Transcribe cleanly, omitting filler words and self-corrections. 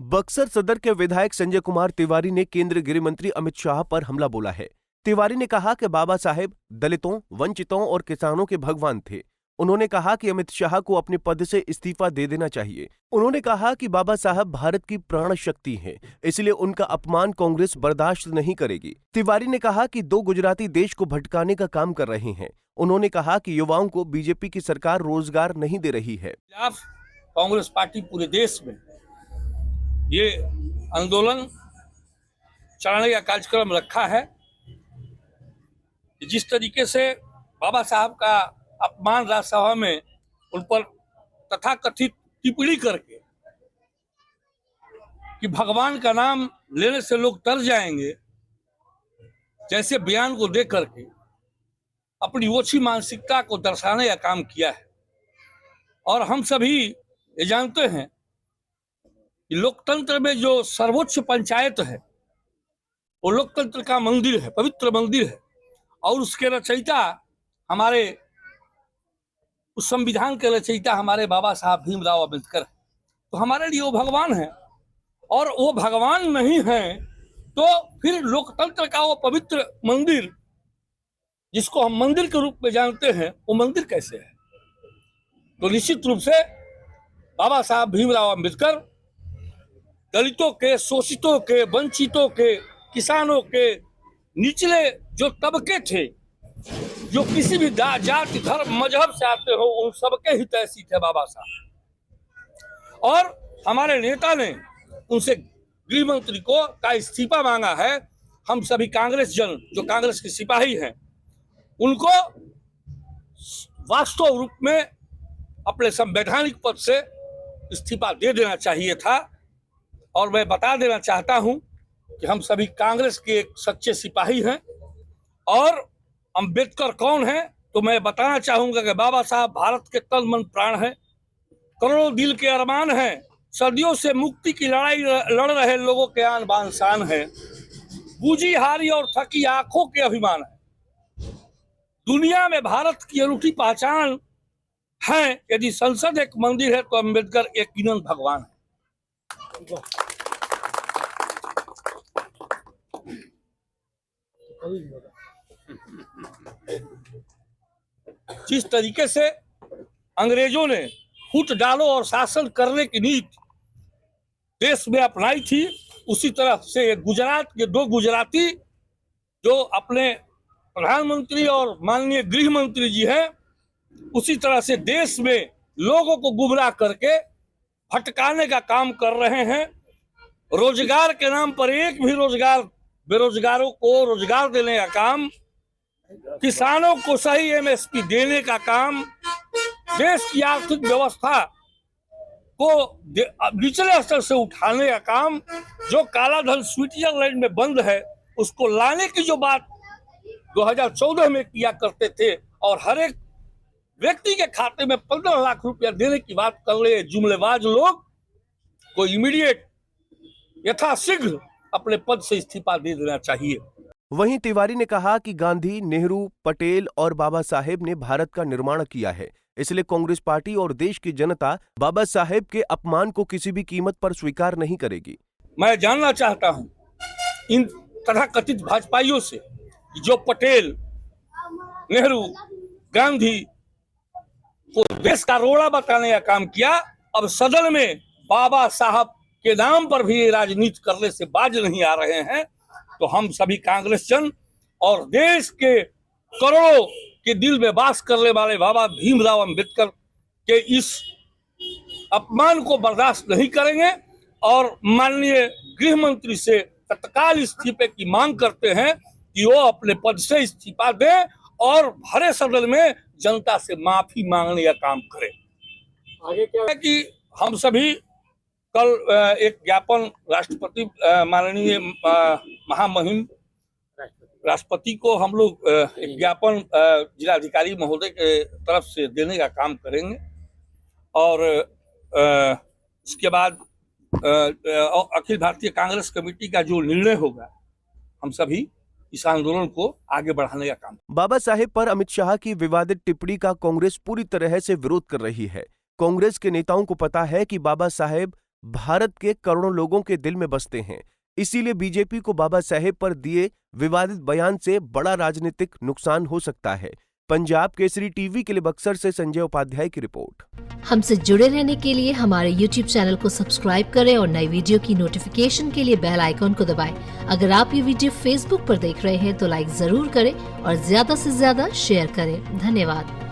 बक्सर सदर के विधायक संजय कुमार तिवारी ने केंद्रीय गृह मंत्री अमित शाह पर हमला बोला है। तिवारी ने कहा कि बाबा साहेब दलितों, वंचितों और किसानों के भगवान थे। उन्होंने कहा कि अमित शाह को अपने पद से इस्तीफा दे देना चाहिए। उन्होंने कहा कि बाबा साहब भारत की प्राण शक्ति हैं, इसलिए उनका अपमान कांग्रेस बर्दाश्त नहीं करेगी। तिवारी ने कहा कि 2 गुजराती देश को भटकाने का काम कर रहे हैं। उन्होंने कहा कि युवाओं को बीजेपी की सरकार रोजगार नहीं दे रही है। कांग्रेस पार्टी पूरे देश में ये आंदोलन चलाने का कार्यक्रम रखा है। जिस तरीके से बाबा साहब का अपमान राज्यसभा में उन पर तथाकथित टिप्पणी करके कि भगवान का नाम लेने से लोग तर जाएंगे, जैसे बयान को देख करके अपनी ओछी मानसिकता को दर्शाने का काम किया है। और हम सभी ये जानते हैं कि लोकतंत्र में जो सर्वोच्च पंचायत है वो लोकतंत्र का मंदिर है, पवित्र मंदिर है। और उसके रचयिता हमारे उस संविधान के रचयिता हमारे बाबा साहब भीमराव अम्बेडकर है। तो हमारे लिए वो भगवान है, और वो भगवान नहीं है तो फिर लोकतंत्र का वो पवित्र मंदिर जिसको हम मंदिर के रूप में जानते हैं वो मंदिर कैसे है? तो निश्चित रूप से बाबा साहब भीमराव अम्बेडकर दलितों के, शोषितों के, वंचितों के, किसानों के, निचले जो तबके थे, जो किसी भी जाति, धर्म, मजहब से आते हो, उन सबके हितैषी थे बाबा साहब। और हमारे नेता ने उनसे गृह मंत्री का इस्तीफा मांगा है। हम सभी कांग्रेस जन जो कांग्रेस के सिपाही हैं उनको वास्तव रूप में अपने संवैधानिक पद से इस्तीफा दे देना चाहिए था। और मैं बता देना चाहता हूं कि हम सभी कांग्रेस के एक सच्चे सिपाही हैं। और अंबेडकर कौन है तो मैं बताना चाहूंगा कि बाबा साहब भारत के तन मन प्राण हैं, करोड़ों दिल के अरमान हैं, सदियों से मुक्ति की लड़ाई लड़ रहे लोगों के आन बान शान है, बूझी हारी और थकी आंखों के अभिमान है। दुनिया में भारत की अनूठी पहचान है। यदि संसद एक मंदिर है तो अंबेडकर यकीनन भगवान है। जिस तरीके से अंग्रेजों ने फूट डालो और शासन करने की नीति देश में अपनाई थी, उसी तरह से गुजरात के 2 गुजराती जो अपने प्रधानमंत्री और माननीय गृह मंत्री जी हैं, उसी तरह से देश में लोगों को गुमराह करके भटकाने का काम कर रहे हैं। रोजगार के नाम पर एक भी बेरोजगारों को रोजगार देने का काम, किसानों को सही एमएसपी देने का काम, देश की आर्थिक व्यवस्था को निचले स्तर से उठाने का काम, जो काला धन स्विट्जरलैंड में बंद है उसको लाने की जो बात 2014 में किया करते थे, और हर एक व्यक्ति के खाते में 15 लाख रुपया देने की बात कर रहे जुमलेबाज लोग को इमीडिएट यथाशीघ्र अपने पद से इस्तीफा दे देना चाहिए। वहीं तिवारी ने कहा कि गांधी, नेहरू, पटेल और बाबा साहेब ने भारत का निर्माण किया है, इसलिए कांग्रेस पार्टी और देश की जनता बाबा साहेब के अपमान को किसी भी कीमत पर स्वीकार नहीं करेगी। मैं जानना चाहता हूं इन तथाकथित भाजपाइयों से जो पटेल, नेहरू, गांधी को देश का रोड़ा बताने का काम किया, अब सदन में बाबा साहब के नाम पर भी राजनीति करने से बाज नहीं आ रहे हैं। तो हम सभी कांग्रेस जन और देश के करोड़ों के दिल में वास करने वाले बाबा भीमराव अम्बेडकर के इस अपमान को बर्दाश्त नहीं करेंगे और माननीय गृह मंत्री से तत्काल इस्तीफे की मांग करते हैं कि वो अपने पद से इस्तीफा दें और भरे सदन में जनता से माफी मांगने का काम करें। आगे क्या है कि हम सभी कल एक ज्ञापन राष्ट्रपति माननीय महामहिम राष्ट्रपति को हम लोग एक ज्ञापन जिलाधिकारी महोदय के तरफ से देने का काम करेंगे। और इसके बाद अखिल भारतीय कांग्रेस कमेटी का जो निर्णय होगा, हम सभी इस आंदोलन को आगे बढ़ाने का काम। बाबा साहेब पर अमित शाह की विवादित टिप्पणी का कांग्रेस पूरी तरह से विरोध कर रही है। कांग्रेस के नेताओं को पता है कि बाबा साहेब भारत के करोड़ों लोगों के दिल में बसते हैं। इसीलिए बीजेपी को बाबा साहेब पर दिए विवादित बयान से बड़ा राजनीतिक नुकसान हो सकता है। पंजाब केसरी टीवी के लिए बक्सर से संजय उपाध्याय की रिपोर्ट। हमसे जुड़े रहने के लिए हमारे YouTube चैनल को सब्सक्राइब करें और नई वीडियो की नोटिफिकेशन के लिए बेल आइकॉन को दबाएं। अगर आप ये वीडियो Facebook पर देख रहे हैं तो लाइक जरूर करें और ज्यादा से ज्यादा शेयर करें। धन्यवाद।